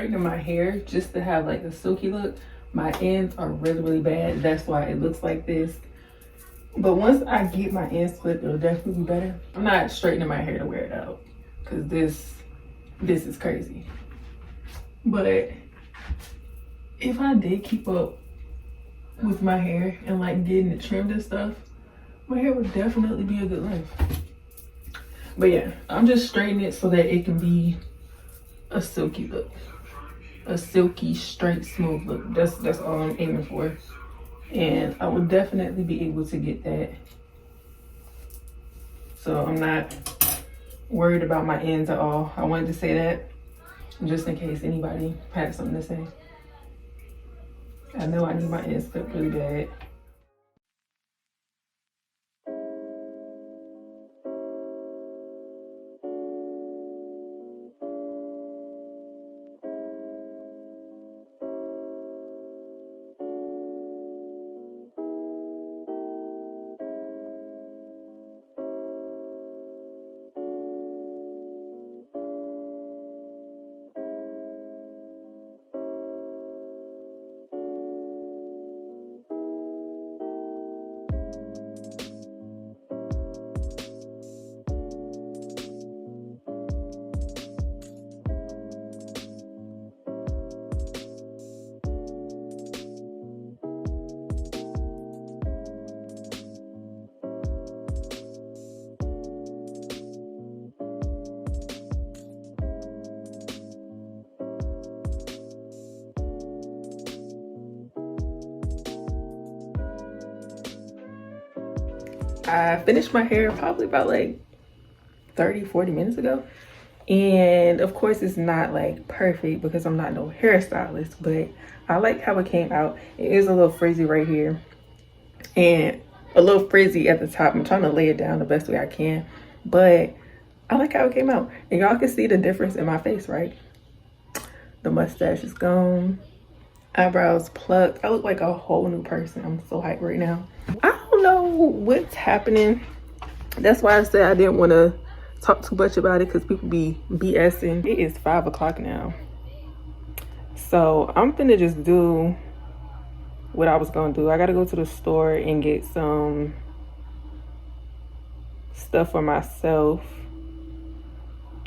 straightening my hair just to have like a silky look. My ends are really, really bad. That's why it looks like this. But once I get my ends clipped, it'll definitely be better. I'm not straightening my hair to wear it out because this is crazy. But if I did keep up with my hair and like getting it trimmed and stuff, my hair would definitely be a good length. But yeah, I'm just straightening it so that it can be a silky look. A silky, straight, smooth look. That's all I'm aiming for. And I will definitely be able to get that. So I'm not worried about my ends at all. I wanted to say that just in case anybody had something to say. I know I need my ends clipped really bad. I finished my hair probably about like 30-40 minutes ago, and of course it's not like perfect because I'm not no hairstylist, but I like how it came out. It is a little frizzy right here and a little frizzy at the top. I'm trying to lay it down the best way I can, but I like how it came out, and y'all can see the difference in my face, right? The mustache is gone, eyebrows plucked. I look like a whole new person. I'm so hyped right now. I don't know what's happening. That's why I said I didn't want to talk too much about it because people be BSing. It is 5 o'clock now. So I'm finna just do what I was gonna do. I gotta go to the store and get some stuff for myself.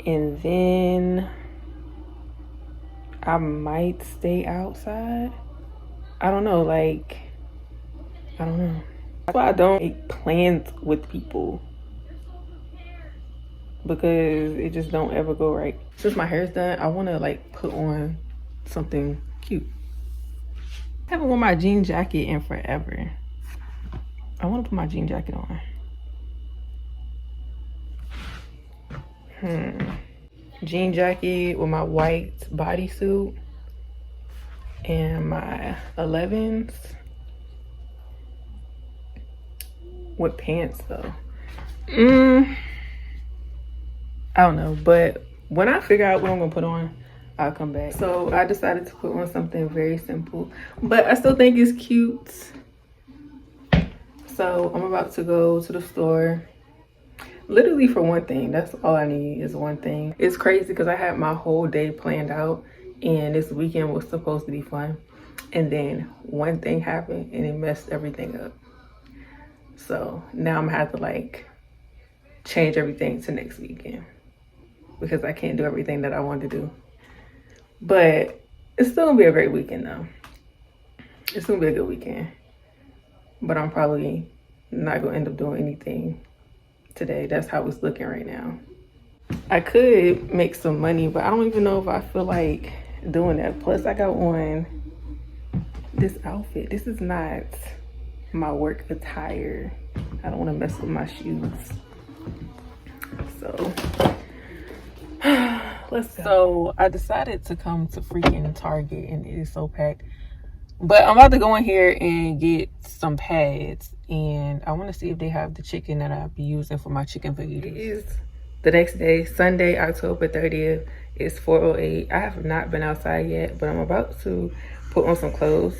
And then I might stay outside. I don't know, like, I don't know. That's why I don't make plans with people, because it just don't ever go right. Since my hair's done, I want to like put on something cute. I haven't worn my jean jacket in forever. I want to put my jean jacket on. Jean jacket with my white bodysuit and my 11s with pants though. I don't know, but when I figure out what I'm gonna put on, I'll come back. So I decided to put on something very simple, but I still think it's cute. So I'm about to go to the store, literally for one thing. That's all I need is one thing. It's crazy because I had my whole day planned out and this weekend was supposed to be fun, and then one thing happened and it messed everything up. So now I'm gonna have to like change everything to next weekend because I can't do everything that I want to do. But it's still gonna be a great weekend though. It's gonna be a good weekend. But I'm probably not gonna end up doing anything today. That's how it's looking right now. I could make some money, but I don't even know if I feel like doing that. Plus I got on this outfit. This is not my work attire. I don't want to mess with my shoes. So let's go. So I decided to come to freaking Target and it is so packed. But I'm about to go in here and get some pads, and I want to see if they have the chicken that I'll be using for my chicken fajitas. It is the next day, Sunday, October 30th. It's 4:08. I have not been outside yet, but I'm about to put on some clothes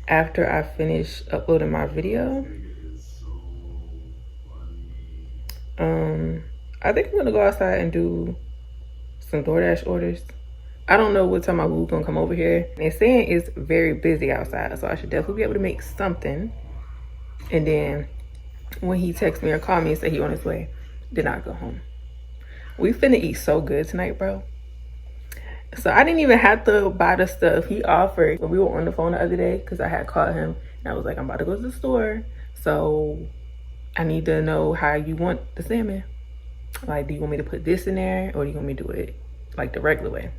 after I finish uploading my video. I think I'm gonna go outside and do some DoorDash orders. I don't know what time my boo's gonna come over here. They're saying it's very busy outside, so I should definitely be able to make something. And then when he texts me or call me and say he on his way, then I go home. We finna eat so good tonight, bro. So I didn't even have to buy the stuff he offered when we were on the phone the other day, because I had called him and I was like, I'm about to go to the store, so I need to know how you want the salmon. Like, do you want me to put this in there, or do you want me to do it like the regular way?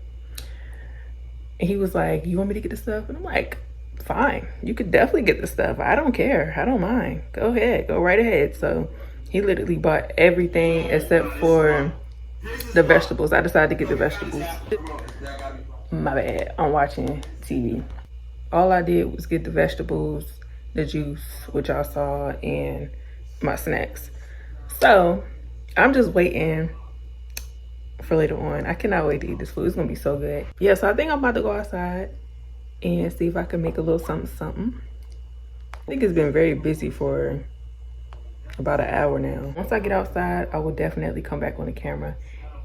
And he was like, you want me to get the stuff? And I'm like, fine, you could definitely get the stuff. I don't care. I don't mind. Go ahead. Go right ahead. So he literally bought everything except for the vegetables. I decided to get the vegetables. My bad. I'm watching TV. All I did was get the vegetables, the juice, which y'all saw, and my snacks. So I'm just waiting for later on. I cannot wait to eat this food. It's gonna be so good. Yeah, so I think I'm about to go outside and see if I can make a little something. I think it's been very busy for about an hour now. Once I get outside, I will definitely come back on the camera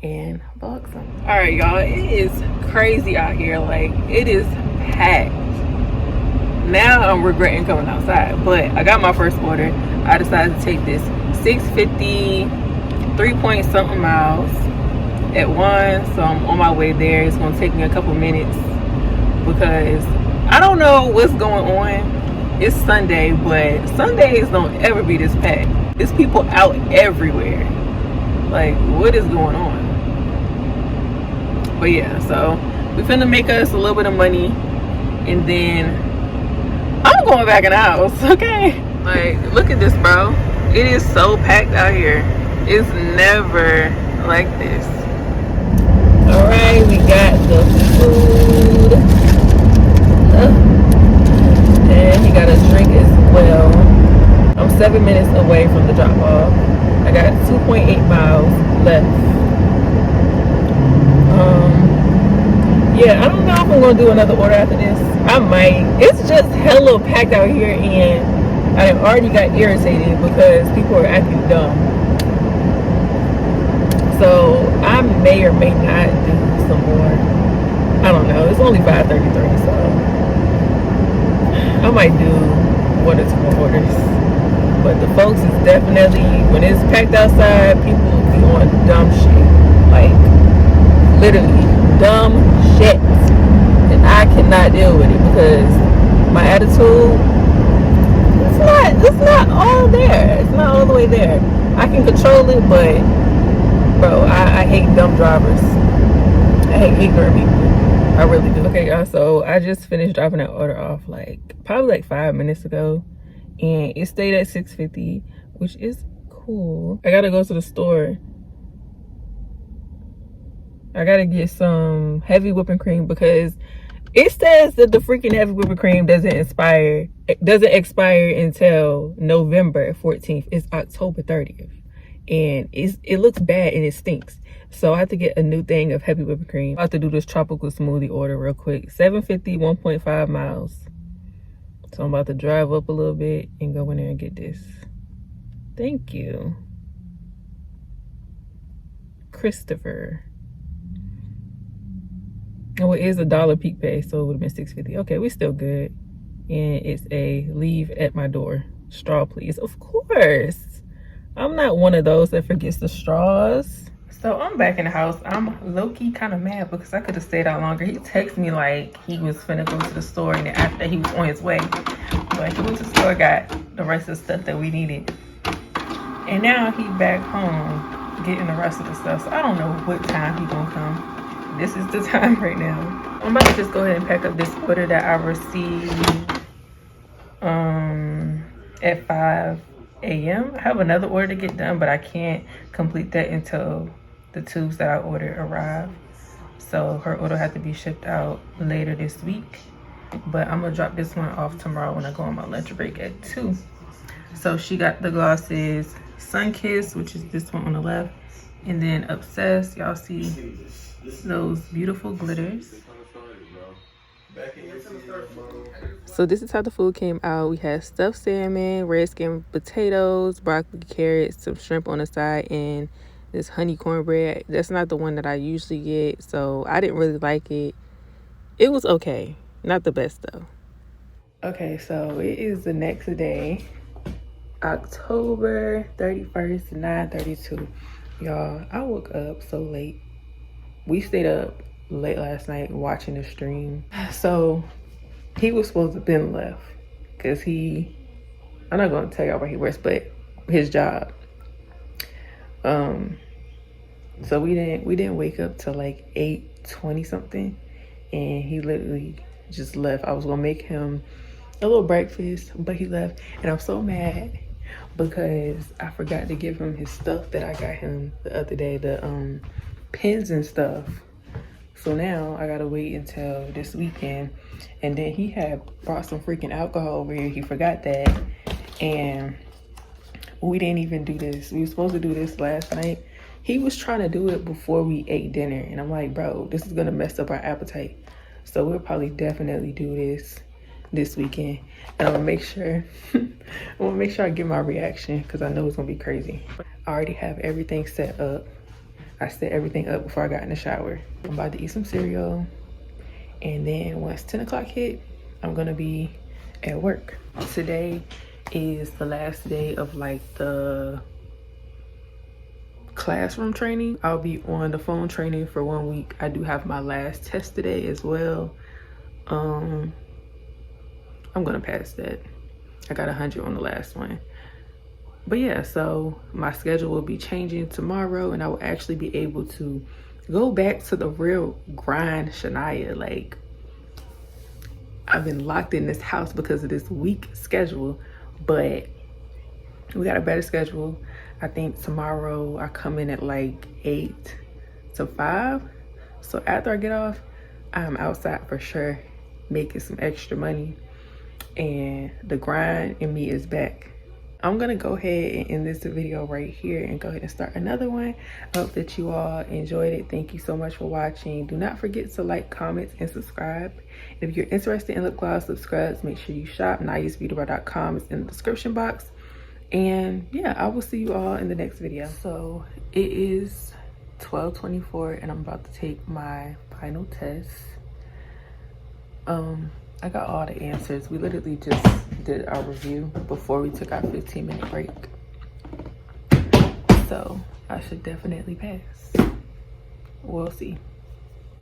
and vlog something. All right, y'all, it is crazy out here. Like, it is packed. Now I'm regretting coming outside, but I got my first order. I decided to take this 650, 3-point-something miles at 1, so I'm on my way there. It's gonna take me a couple minutes because I don't know what's going on. It's Sunday, but Sundays don't ever be this packed. There's people out everywhere. Like, what is going on? But yeah, so we finna make us a little bit of money, and then I'm going back in the house, okay? Like, look at this, bro. It is so packed out here. It's never like this. All right, we got the food. And he got a drink as well. I'm 7 minutes away from the drop off. I got 2.8 miles left. Yeah, I don't know if I'm gonna do another order after this. I might. It's just hella packed out here, and I already got irritated because people are acting dumb. So I may or may not do some more. I don't know. It's only 5:33, so I might do 1 or 2 more orders. But the folks is definitely, when it's packed outside, people be on dumb shit. Like, literally dumb shit. And I cannot deal with it because my attitude, it's not all there. It's not all the way there. I can control it, but bro, I hate dumb drivers. I hate ignorant people. I really do. Okay, y'all, so I just finished dropping that order off probably like 5 minutes ago, and it stayed at 650, which is cool. I gotta go to the store. I gotta get some heavy whipping cream because it says that the freaking heavy whipping cream doesn't expire until November 14th. It's October 30th. And it looks bad and it stinks. So I have to get a new thing of heavy whipping cream. I have to do this tropical smoothie order real quick. 750, 1.5 miles. So I'm about to drive up a little bit and go in there and get this. Thank you, Christopher. Oh, it is $1 peak pay, so it would have been $6.50. Okay, we still good. And it's a leave at my door. Straw, please. Of course. I'm not one of those that forgets the straws. So I'm back in the house. I'm low-key kind of mad because I could have stayed out longer. He texted me like he was finna go to the store, and then after that he was on his way. But he went to the store, got the rest of the stuff that we needed. And now he back home getting the rest of the stuff. So I don't know what time he gonna come. This is the time right now. I'm about to just go ahead and pack up this order that I received at 5 a.m. I have another order to get done, but I can't complete that until the tubes that I ordered arrive. So her order had to be shipped out later this week. But I'm gonna drop this one off tomorrow when I go on my lunch break at 2. So she got the glosses Sun-Kissed, which is this one on the left, and then Obsessed. Y'all see those beautiful glitters. So this is how the food came out. We had stuffed salmon, red skin potatoes, broccoli, carrots, some shrimp on the side, and this honey cornbread. That's not the one that I usually get, so I didn't really like it. It was okay. Not the best though. Okay, so it is the next day, October 31st, 9:32. Y'all, I woke up so late. We stayed up late last night watching the stream. So he was supposed to have been left because I'm not going to tell y'all where he works, but his job. So we didn't wake up till like 8:20 something, and he literally just left. I was gonna make him a little breakfast, but he left, and I'm so mad because I forgot to give him his stuff that I got him the other day, the pens and stuff. So now I gotta wait until this weekend, and then he had brought some freaking alcohol over here. He forgot that, and we didn't even do this. We were supposed to do this last night. He was trying to do it before we ate dinner, and I'm like, bro, this is gonna mess up our appetite. So we'll probably definitely do this weekend, and I'm gonna make sure I get my reaction because I know it's gonna be crazy. I already have everything set up. I set everything up before I got in the shower. I'm about to eat some cereal, and then once 10 o'clock hit, I'm gonna be at work. Today is the last day of like the classroom training. I'll be on the phone training for 1 week. I do have my last test today as well. I'm gonna pass that. I got 100 on the last one. But yeah, so my schedule will be changing tomorrow, and I will actually be able to go back to the real grind Sha'Naya. Like, I've been locked in this house because of this week schedule, but we got a better schedule. I think tomorrow I come in at like 8 to 5. So after I get off, I'm outside for sure, making some extra money, and the grind in me is back. I'm gonna go ahead and end this video right here and go ahead and start another one. I hope that you all enjoyed it. Thank you so much for watching. Do not forget to like, comment, and subscribe. If you're interested in lip gloss, lip scrubs, make sure you shop. NayasBeautyBar.com is in the description box. And yeah, I will see you all in the next video. So it is 12:24, and I'm about to take my final test. I got all the answers. We literally just did our review before we took our 15-minute break. So I should definitely pass. We'll see.